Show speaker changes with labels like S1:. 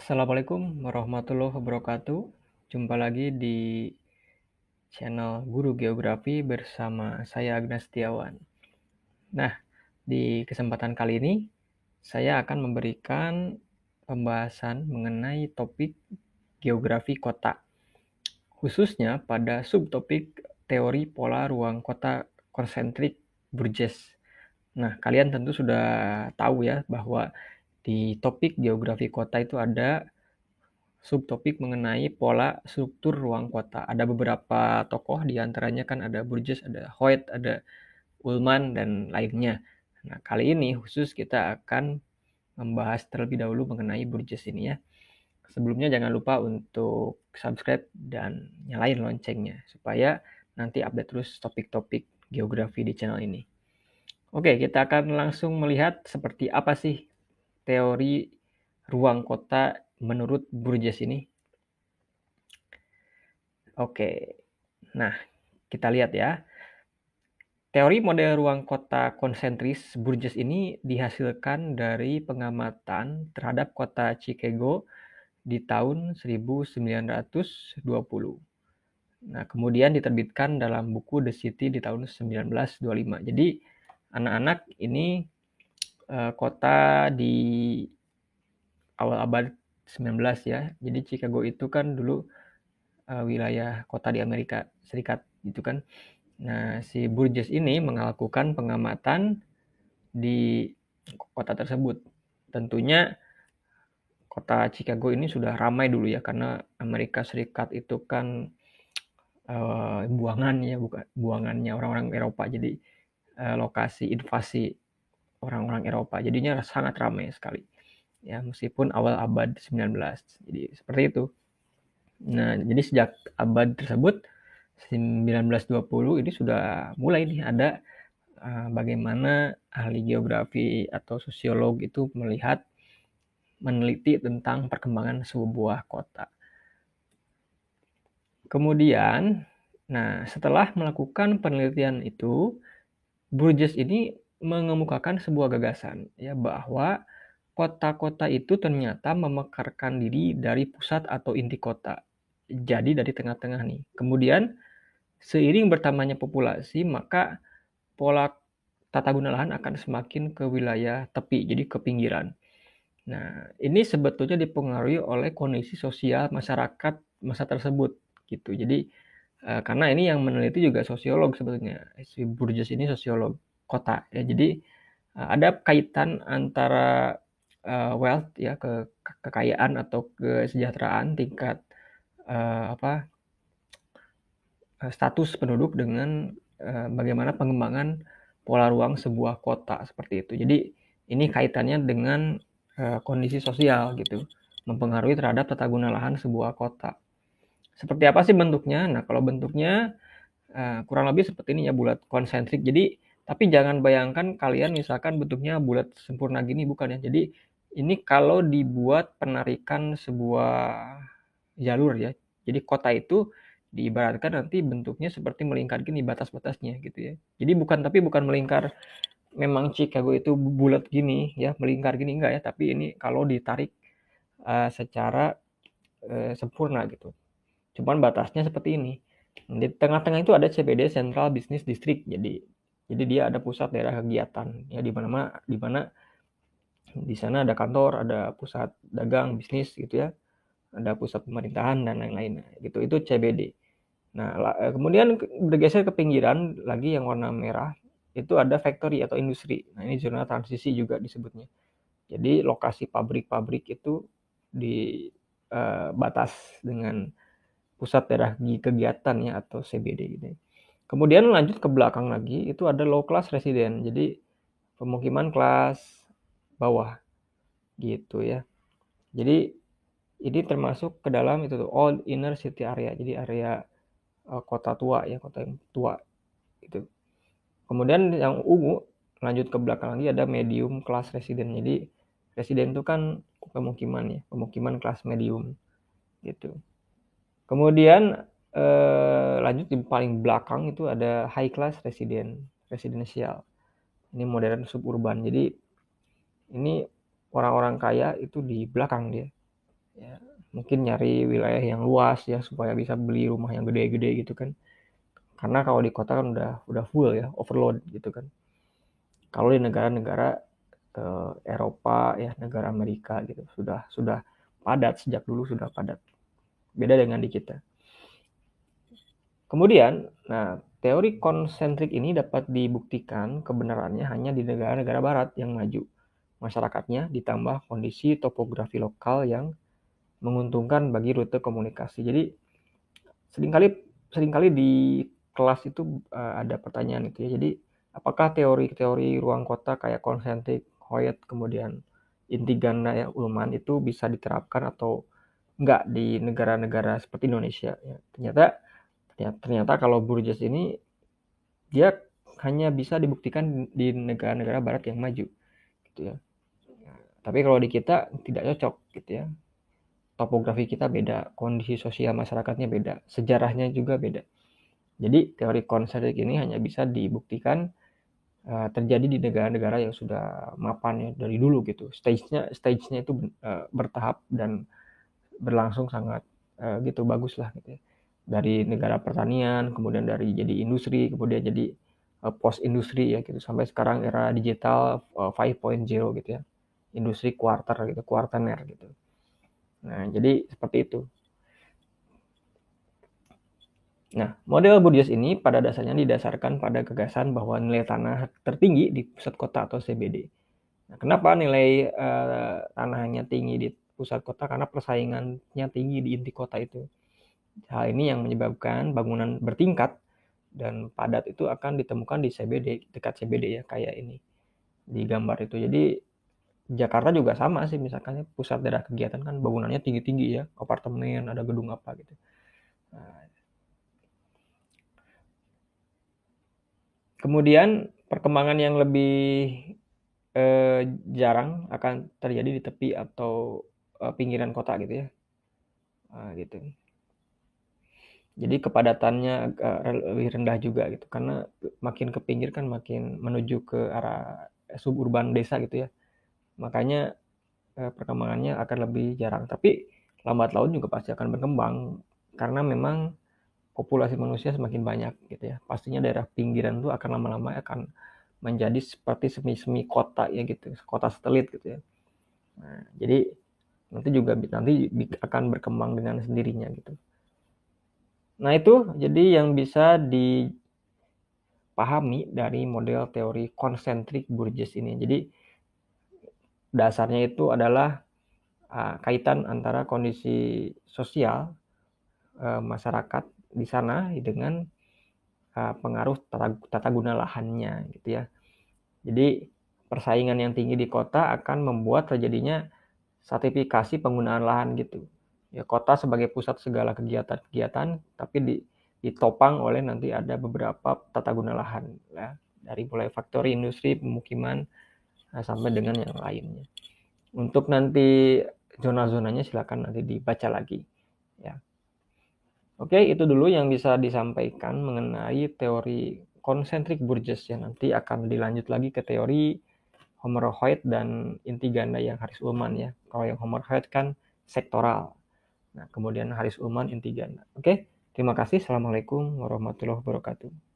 S1: Assalamualaikum warahmatullahi wabarakatuh. Jumpa lagi di channel Guru Geografi bersama saya Agnes Setiawan. Nah, di kesempatan kali ini saya akan memberikan pembahasan mengenai topik geografi kota, khususnya pada subtopik teori pola ruang kota konsentrik Burgess. Nah, kalian tentu sudah tahu ya bahwa di topik geografi kota itu ada subtopik mengenai pola struktur ruang kota. Ada beberapa tokoh, diantaranya kan ada Burgess, ada Hoyt, ada Ullman, dan lainnya. Nah, kali ini khusus kita akan membahas terlebih dahulu mengenai Burgess ini ya. Sebelumnya jangan lupa untuk subscribe dan nyalain loncengnya, supaya nanti update terus topik-topik geografi di channel ini. Oke, kita akan langsung melihat seperti apa sih teori ruang kota menurut Burgess ini. Oke, nah kita lihat ya. Teori model ruang kota konsentris Burgess ini dihasilkan dari pengamatan terhadap kota Chicago di tahun 1920. Nah, kemudian diterbitkan dalam buku The City di tahun 1925. Jadi, anak-anak ini kota di awal abad 19 ya. Jadi Chicago itu kan dulu wilayah kota di Amerika Serikat gitu kan. Nah, si Burgess ini melakukan pengamatan di kota tersebut. Tentunya kota Chicago ini sudah ramai dulu ya, karena Amerika Serikat itu kan buangannya orang-orang Eropa. Jadi lokasi invasi orang-orang Eropa. Jadinya sangat ramai sekali. Ya, meskipun awal abad 19. Jadi seperti itu. Nah, jadi sejak abad tersebut 1920 ini sudah mulai nih ada bagaimana ahli geografi atau sosiolog itu meneliti tentang perkembangan sebuah kota. Kemudian, nah setelah melakukan penelitian itu, Burgess ini mengemukakan sebuah gagasan ya bahwa kota-kota itu ternyata memekarkan diri dari pusat atau inti kota. Jadi dari tengah-tengah nih. Kemudian seiring bertambahnya populasi, maka pola tata guna lahan akan semakin ke wilayah tepi, jadi ke pinggiran. Nah, ini sebetulnya dipengaruhi oleh kondisi sosial masyarakat masa tersebut gitu. Jadi karena ini yang meneliti juga sosiolog sebetulnya. Si Burgess ini sosiolog kota ya. Jadi ada kaitan antara wealth ya, kekayaan atau kesejahteraan tingkat status penduduk dengan bagaimana pengembangan pola ruang sebuah kota seperti itu. Jadi ini kaitannya dengan kondisi sosial gitu, mempengaruhi terhadap tata guna lahan sebuah kota. Seperti apa sih bentuknya? Nah, kalau bentuknya kurang lebih seperti ini ya, bulat konsentrik. Jadi tapi jangan bayangkan kalian misalkan bentuknya bulat sempurna gini, bukan ya. Jadi ini kalau dibuat penarikan sebuah jalur ya. Jadi kota itu diibaratkan nanti bentuknya seperti melingkar gini batas-batasnya gitu ya. Jadi bukan melingkar memang Chicago itu bulat gini ya, melingkar gini enggak ya, tapi ini kalau ditarik secara sempurna gitu. Cuman batasnya seperti ini. Di tengah-tengah itu ada CBD, Central Business District. Jadi dia ada pusat daerah kegiatan ya, di mana di sana ada kantor, ada pusat dagang, bisnis gitu ya. Ada pusat pemerintahan dan lain-lain gitu. Itu CBD. Nah, kemudian bergeser ke pinggiran lagi yang warna merah, itu ada factory atau industri. Nah, ini zona transisi juga disebutnya. Jadi lokasi pabrik-pabrik itu di batas dengan pusat daerah kegiatan ya, atau CBD gitu. Kemudian lanjut ke belakang lagi, itu ada low class resident. Jadi pemukiman kelas bawah gitu ya. Jadi ini termasuk ke dalam itu tuh old inner city area. Jadi area kota tua ya, kota yang tua gitu. Kemudian yang ungu lanjut ke belakang lagi ada medium class resident. Jadi resident itu kan pemukiman ya, pemukiman kelas medium gitu. Kemudian lanjut di paling belakang itu ada high class residential. Ini modern suburban. Jadi ini orang-orang kaya itu di belakang dia. Ya, mungkin nyari wilayah yang luas ya supaya bisa beli rumah yang gede-gede gitu kan. Karena kalau di kota kan udah full ya, overload gitu kan. Kalau di negara-negara Eropa ya, negara Amerika gitu sudah padat, sejak dulu sudah padat. Beda dengan di kita. Kemudian, nah, teori konsentrik ini dapat dibuktikan kebenarannya hanya di negara-negara barat yang maju. Masyarakatnya ditambah kondisi topografi lokal yang menguntungkan bagi rute komunikasi. Jadi seringkali seringkali di kelas itu ada pertanyaan itu ya. Jadi apakah teori-teori ruang kota kayak konsentrik, Hoyt, kemudian inti ganda ya, Ullmann itu bisa diterapkan atau enggak di negara-negara seperti Indonesia ya. Ternyata kalau Burgess ini dia hanya bisa dibuktikan di negara-negara barat yang maju gitu ya. Tapi kalau di kita tidak cocok gitu ya. Topografi kita beda, kondisi sosial masyarakatnya beda, sejarahnya juga beda. Jadi teori konsentrik ini hanya bisa dibuktikan terjadi di negara-negara yang sudah mapan ya dari dulu gitu. Stage-nya itu bertahap dan berlangsung sangat gitu bagus lah gitu ya. Dari negara pertanian, kemudian dari jadi industri, kemudian jadi post industri ya gitu sampai sekarang era digital 5.0 gitu ya. Industri kuartaner gitu. Nah, jadi seperti itu. Nah, model Bourdieu ini pada dasarnya didasarkan pada gagasan bahwa nilai tanah tertinggi di pusat kota atau CBD. Nah, kenapa nilai tanahnya tinggi di pusat kota? Karena persaingannya tinggi di inti kota itu. Hal ini yang menyebabkan bangunan bertingkat dan padat itu akan ditemukan di CBD, dekat CBD ya, kayak ini di gambar itu. Jadi Jakarta juga sama sih, misalkan pusat daerah kegiatan kan bangunannya tinggi-tinggi ya, apartemen, ada gedung apa gitu. Nah, kemudian perkembangan yang lebih jarang akan terjadi di tepi atau pinggiran kota gitu ya. Gitu. Jadi kepadatannya agak lebih rendah juga gitu karena makin ke pinggir kan makin menuju ke arah suburban desa gitu ya. Makanya perkembangannya akan lebih jarang. Tapi lambat laun juga pasti akan berkembang karena memang populasi manusia semakin banyak gitu ya. Pastinya daerah pinggiran itu akan lama-lama akan menjadi seperti semi-semi kota ya gitu, kota satelit gitu ya. Nah, jadi nanti akan berkembang dengan sendirinya gitu. Nah, itu jadi yang bisa dipahami dari model teori konsentrik Bourdieu ini. Jadi dasarnya itu adalah kaitan antara kondisi sosial masyarakat di sana dengan pengaruh tata guna lahannya gitu ya. Jadi persaingan yang tinggi di kota akan membuat terjadinya stratifikasi penggunaan lahan gitu. Ya, kota sebagai pusat segala kegiatan-kegiatan, tapi ditopang oleh nanti ada beberapa tata guna lahan ya, dari mulai faktori, industri, pemukiman sampai dengan yang lainnya. Untuk nanti zona-zonanya silakan nanti dibaca lagi ya. Oke, itu dulu yang bisa disampaikan mengenai teori konsentrik Bourdieu ya. Nanti akan dilanjut lagi ke teori Homer-Hoyt dan inti ganda yang Harris Ullmann ya. Kalau yang Homer-Hoyt kan sektoral. Nah, kemudian Harris Ullmann inti ganda. Oke, terima kasih. Assalamualaikum warahmatullahi wabarakatuh.